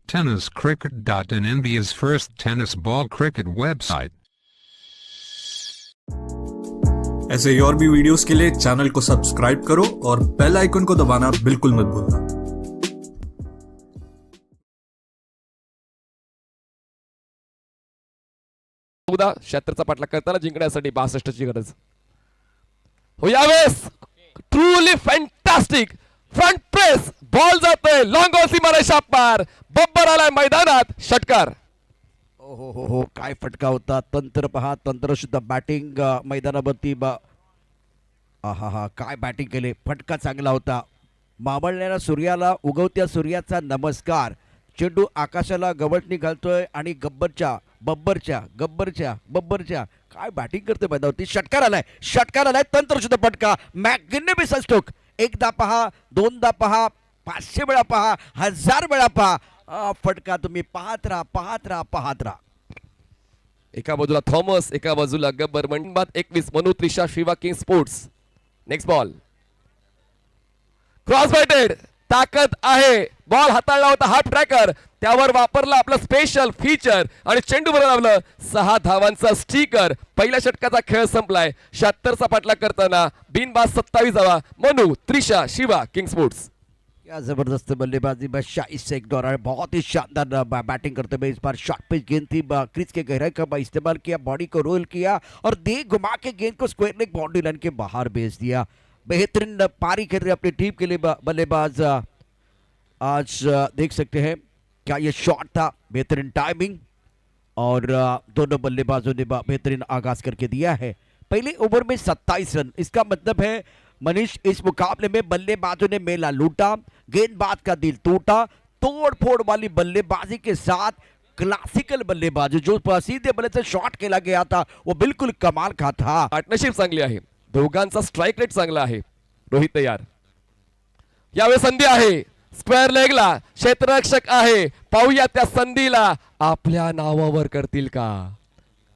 tenniscricket.in, India's first tennis ball cricket website. ऐसे ही और भी वीडियोस के लिए चैनल को सब्सक्राइब करो और बेल आइकन को दबाना बिल्कुल मत भूलना। 76चा पाठलाग करताना जिंकण्यासाठी 62 ची गरज हो यावेळेस truly fantastic front press ball जातोय लॉंग ऑन सीमारेषा पार बब्बर आलाय मैदानात षटकार हो काय फटका होता तंत्र पहा तंत्र सुद्धा बॅटिंग मैदानावरती काय बॅटिंग केले फटका चांगला होता मावळणाऱ्या सूर्याला उगवत्या सूर्याचा नमस्कार चेंडू आकाशाला गवटणी घालतोय आणि बब्बरच्या काय बॅटिंग करते मैदानावरती षटकार आलाय तंत्र सुद्धा फटका मॅग्निफिसंट स्ट्रोक एकदा पहा दोनदा पहा 500 वेळा पहा 1000 वेळा पहा फटका तुम्ही पाहत राहा एका बाजूला थॉमस एका बाजूला गब्बर मंडबात 21 मनु त्रिशा शिवा king sports next ball cross बाइटेड ताकद आहे बॉल हाताळला होता हाफ ट्रॅकर त्यावर वापरला आपलं स्पेशल फीचर आणि चेंडूवर लावलं 6 धावांचा स्टिकर पहिल्या षटकाचा खेळ संपलाय 76चा पाठलाग करताना बिनबाद 27 धावा मनु त्रिशा शिवा किंग स्पोर्ट्स क्या जबरदस्त बल्लेबाजी में शाहिद शेख द्वारा बहुत ही शानदार बैटिंग करते हुए इस बार शॉर्ट पिच गेंद थी क्रीज के गहराई का इस्तेमाल किया बॉडी को रोल किया और दे घुमा के गेंद को स्क्वायर लेग बाउंड्री लाइन के बाहर भेज दिया बेहतरीन पारी खेल रहे अपनी टीम के लिए बल्लेबाज आज देख सकते हैं क्या ये शॉट था बेहतरीन टाइमिंग और दोनों बल्लेबाजों ने बेहतरीन आगाज करके दिया है पहले ओवर में 27 रन इसका मतलब है मनीष इस मुकाबले में बल्लेबाजों ने मेला लूटा गेंदबाज का दिल टूटा तोड़-फोड़ वाली बल्लेबाजी के साथ क्लासिकल बल्लेबाजी जो सीधे बल्ले से शॉट खेला गया था वो बिल्कुल कमाल का था पार्टनरशिप चांगली आहे दोघांचा स्ट्राइक रेट चांगला आहे रोहित तयार यावेळी संधी आहे स्क्वेअर लेगला क्षेत्ररक्षक आहे पाहूया त्या संधीला आपल्या नावावर करतील का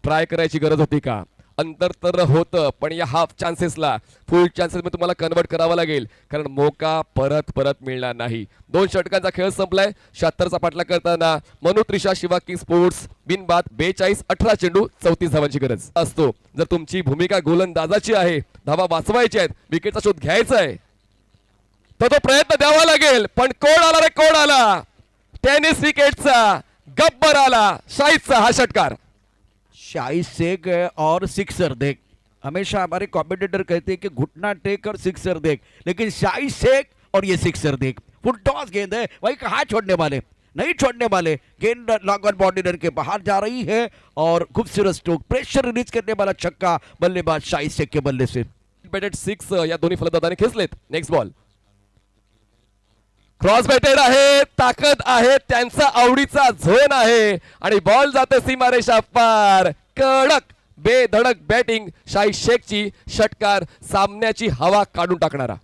ट्राय करायची गरज होती का अंतर तर होतं पण या हाफ चान्सेसला फुल चान्सेस मध्ये तुम्हाला कन्वर्ट करावा लागेल कारण मौका परत मिळणार नाही 2 षटकांचा खेळ संपलाय 76चा पाठलाग करताना मनु त्रिशा शिवा किंग स्पोर्ट्स बिनबाद 42-18 चेंडू 34 धावांची गरज असतो जर तुमची भूमिका गोलंदाजाची आहे धावा वाचवायची आहेत विकेटचा शोध घ्यायचा आहे तर तो प्रयत्न द्यावा लागेल पण कोण आला टेनिस विकेटचा गब्बर आला शाहिदचा हा षटकार शाहिद शेख और सिक्सर देख हमेशा हमारे कमेंटेटर कहते हैं कि घुटना टेक और सिक्सर देख लेकिन शाहिद शेख और ये सिक्सर देख फुल टॉस गेंद है वही कहाँ नहीं छोड़ने वाले गेंद लॉन्ग ऑन बाउंड्री के बाहर जा रही है और खूबसूरत स्ट्रोक प्रेशर रिलीज करने वाला छक्का बल्लेबाज शाहिद शेख के बल्ले से बैटेड 6 या दोन्ही फलंदाजांनी खेचलेत नेक्स्ट बॉल क्रॉस बैटेड आहे ताकद आहे त्यांचा आवडीचा झोन आहे आणि बॉल जाते सीमारेषा पार कडक बेधडक बैटिंग शाहिद शेखची षटकार सामन्याची हवा काढून टाकणारा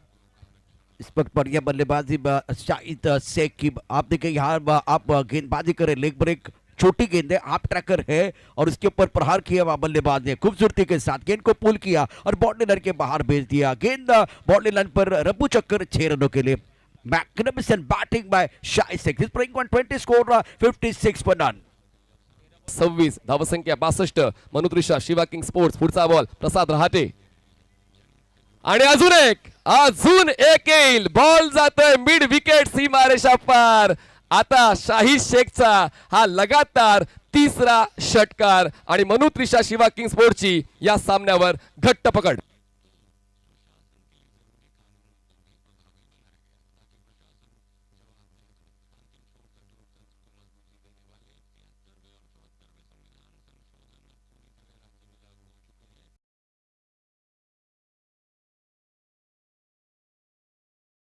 इस वक्त बढ़िया बल्लेबाजी शाहिद शेख की आप देखिए यहाँ आप गेंदबाजी करें लेग ब्रेक छोटी गेंद है आप ट्रैकर है और उसके ऊपर प्रहार किया हुआ बल्लेबाज ने खूबसूरती के साथ गेंद को पुल किया और बाउंड्री लाइन के बाहर भेज दिया गेंद बाउंड्री लाइन पर रफू चक्कर 6 रनों के लिए magnificent batting by Shai Sheikh. He's playing 120 score 56 for none. 26 धावसंख्या 62 मनु त्रिशा शिवा किंग स्पोर्ट्स पुढचा बॉल प्रसाद रहाटे आणि अजून एक येईल बॉल जातोय मिड विकेट सीमारेषा पार आता शाहिद शेखचा हा लगातार 3रा षटकार आणि मनु त्रिशा शिवा किंग स्पोर्ट्सची या सामन्यावर घट्ट पकड